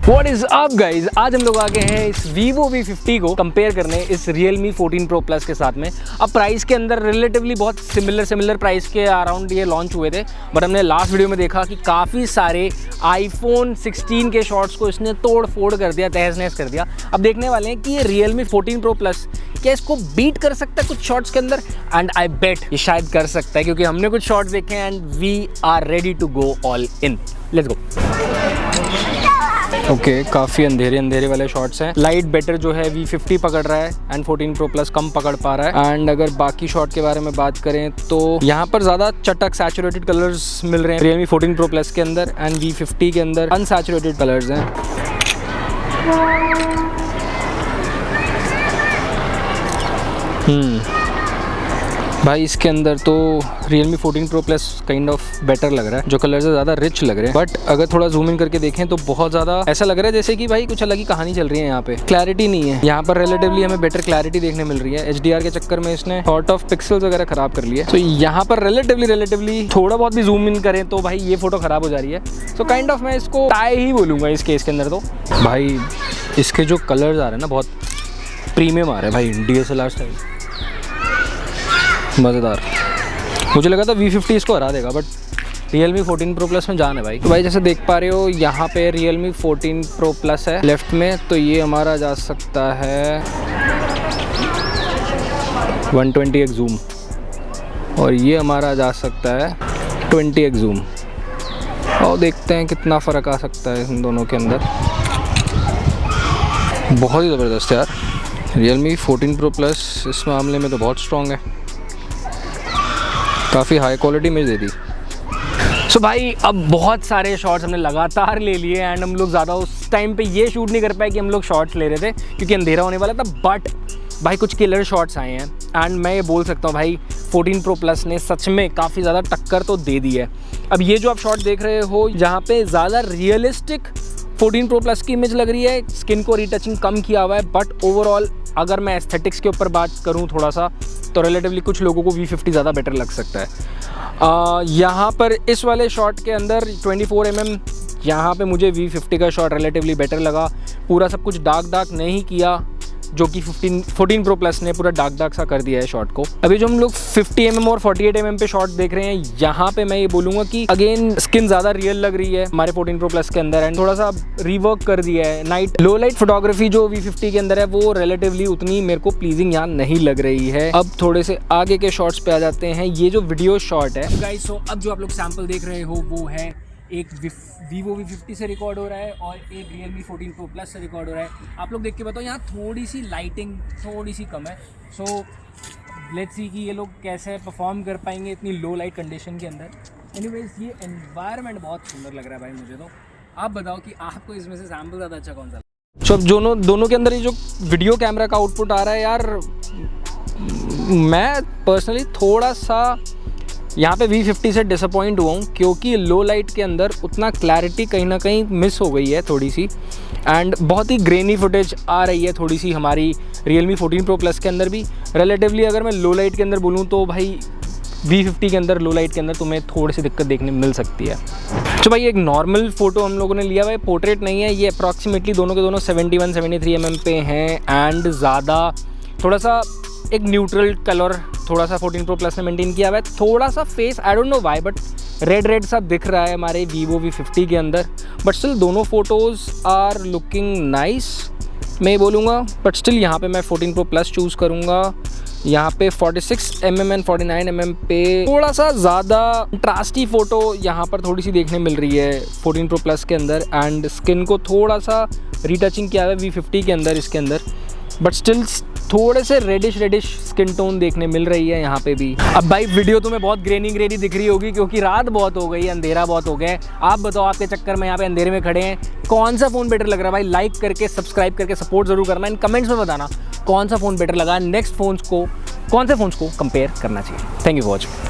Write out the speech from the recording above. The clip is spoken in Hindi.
What is up guys? आज हम लोग आ गए हैं इस Vivo V50 को कंपेयर करने इस Realme 14 Pro Plus के साथ में। अब प्राइस के अंदर रिलेटिवली बहुत सिमिलर प्राइस के अराउंड ये लॉन्च हुए थे, बट हमने लास्ट वीडियो में देखा कि काफ़ी सारे iPhone 16 के शॉट्स को इसने तोड़ फोड़ कर दिया, तहस नहस कर दिया। अब देखने वाले हैं कि ये Realme 14 Pro Plus क्या इसको बीट कर सकता है कुछ शॉट्स के अंदर, एंड आई बेट ये शायद कर सकता है क्योंकि हमने कुछ शॉट्स देखे हैं and we are ready to go all in. Let's go. Okay, काफ़ी अंधेरे वाले शॉट्स हैं। लाइट बेटर जो है V50 पकड़ रहा है एंड 14 Pro Plus कम पकड़ पा रहा है। एंड अगर बाकी शॉट के बारे में बात करें तो यहाँ पर ज़्यादा चटक सैचुरेटेड कलर्स मिल रहे हैं Realme 14 Pro Plus के अंदर, एंड V50 के अंदर अनसैचुरेटेड कलर्स हैं। भाई इसके अंदर तो Realme 14 Pro Plus kind of better लग रहा है, जो कलर्स ज़्यादा रिच लग रहे हैं। बट अगर थोड़ा जूम इन करके देखें तो बहुत ज़्यादा ऐसा लग रहा है जैसे कि भाई कुछ अलग ही कहानी चल रही है। यहाँ पे क्लैरिटी नहीं है, यहाँ पर रिलेटिवली हमें बेटर क्लैरिटी देखने मिल रही है। HDR के चक्कर में इसने सॉर्ट ऑफ पिक्सल्स वगैरह खराब कर लिए, तो यहाँ पर रिलेटिवली थोड़ा बहुत भी जूम इन करें तो भाई ये फोटो खराब हो जा रही है। तो काइंड ऑफ मैं इसको टाई ही बोलूँगा इस केस के अंदर। तो भाई इसके जो कलर्स आ रहे हैं ना बहुत प्रीमियम आ रहे हैं भाई, DSLR स्टाइल मज़ेदार। मुझे लगा था V50 इसको हरा देगा, बट Realme 14 Pro Plus में जान है भाई। तो भाई जैसे देख पा रहे हो यहाँ पे Realme 14 Pro Plus है लेफ्ट में, तो ये हमारा जा सकता है 120x जूम, और ये हमारा जा सकता है 20x जूम। और देखते हैं कितना फ़र्क आ सकता है इन दोनों के अंदर। बहुत ही ज़बरदस्त यार, Realme 14 Pro Plus इस मामले में तो बहुत स्ट्रॉन्ग है, काफ़ी हाई क्वालिटी में दे दी। सो भाई अब बहुत सारे शॉट्स हमने लगातार ले लिए एंड हम लोग ज़्यादा उस टाइम पे ये शूट नहीं कर पाए कि हम लोग शॉट्स ले रहे थे क्योंकि अंधेरा होने वाला था। बट भाई कुछ किलर शॉट्स आए हैं एंड मैं ये बोल सकता हूँ भाई 14 Pro Plus ने सच में काफ़ी ज़्यादा टक्कर तो दे दी है। अब ये जो आप शॉट देख रहे हो यहाँ पे ज़्यादा रियलिस्टिक 14 Pro Plus की इमेज लग रही है, स्किन को रीटचिंग कम किया हुआ है। बट ओवरऑल अगर मैं एस्थेटिक्स के ऊपर बात करूँ थोड़ा सा, तो रिलेटिवली कुछ लोगों को V50 ज़्यादा बेटर लग सकता है। यहाँ पर इस वाले शॉट के अंदर 24mm, यहाँ पे मुझे V50 का शॉट रिलेटिवली बेटर लगा। पूरा सब कुछ डार्क नहीं किया जो कि 14 Pro Plus ने पूरा डार्क सा कर दिया है शॉट को। अभी जो हम लोग 50mm और 48mm पे शॉट देख रहे हैं, यहाँ पे मैं ये बोलूँगा कि अगेन स्किन ज़्यादा रियल लग रही है हमारे 14 Pro Plus के अंदर, एंड थोड़ा सा रिवर्क कर दिया है। नाइट लो लाइट फोटोग्राफी जो V50 के अंदर है वो रिलेटिवली उतनी मेरे को प्लीजिंग यहाँ नहीं लग रही है। अब थोड़े से आगे के शॉट्स पे आ जाते हैं। ये जो वीडियो शॉट है गाइस, सो अब जो आप लोग सैम्पल देख रहे हो वो है एक Vivo V50 से रिकॉर्ड हो रहा है और एक Realme 14 Pro Plus से रिकॉर्ड हो रहा है। आप लोग देख के बताओ, यहाँ थोड़ी सी लाइटिंग थोड़ी सी कम है। सो लेट्स सी कि ये लोग कैसे परफॉर्म कर पाएंगे इतनी लो लाइट कंडीशन के अंदर। एनीवेज ये एनवायरनमेंट बहुत सुंदर लग रहा है भाई मुझे। तो आप बताओ कि आपको इसमें से सैम्पल ज़्यादा अच्छा कौन सा? सो अब दोनों के अंदर ये जो वीडियो कैमरा का आउटपुट आ रहा है यार, मैं पर्सनली थोड़ा सा यहाँ पे V50 से डिसअपॉइंट हुआ हूँ क्योंकि लो लाइट के अंदर उतना क्लैरिटी कहीं ना कहीं मिस हो गई है थोड़ी सी, एंड बहुत ही ग्रेनी फुटेज आ रही है थोड़ी सी हमारी Realme 14 Pro Plus के अंदर भी। रिलेटिवली अगर मैं लो लाइट के अंदर बोलूँ तो भाई V50 के अंदर लो लाइट के अंदर तुम्हें थोड़ी सी दिक्कत देखने मिल सकती है। तो भाई एक नॉर्मल फ़ोटो हम लोगों ने लिया हुआ है, पोर्ट्रेट नहीं है। ये अप्रॉक्सीमेटली दोनों के दोनों 71-73mm पे हैं एंड ज़्यादा थोड़ा सा एक न्यूट्रल कलर थोड़ा सा 14 Pro Plus ने मेंटेन किया हुआ है। थोड़ा सा face I don't know why but red सा दिख रहा है हमारे Vivo V50 के अंदर, बट स्टिल दोनों फोटोज़ आर लुकिंग नाइस मैं बोलूँगा। बट स्टिल यहाँ पे मैं 14 Pro Plus चूज़ करूँगा। यहाँ पे 46mm एंड 49mm पे थोड़ा सा ज़्यादा कंट्रास्टी फ़ोटो यहाँ पर थोड़ी सी देखने मिल रही है 14 Pro Plus के अंदर, एंड स्किन को थोड़ा सा रीटचिंग किया हुआ है V50 के अंदर इसके अंदर, बट स्टिल थोड़े से रेडिश स्किन टोन देखने मिल रही है यहाँ पे भी। अब भाई वीडियो तुम्हें बहुत ग्रेनी दिख रही होगी क्योंकि रात बहुत हो गई, अंधेरा बहुत हो गया है। आप बताओ, आपके चक्कर में यहाँ पे अंधेरे में खड़े हैं, कौन सा फ़ोन बेटर लग रहा है भाई? लाइक करके सब्सक्राइब करके सपोर्ट ज़रूर करना। इन कमेंट्स में बताना कौन सा फ़ोन बेटर लगा, नेक्स्ट फ़ोन्स को कौन से फ़ोन्स को कंपेयर करना चाहिए। Thank you for watching.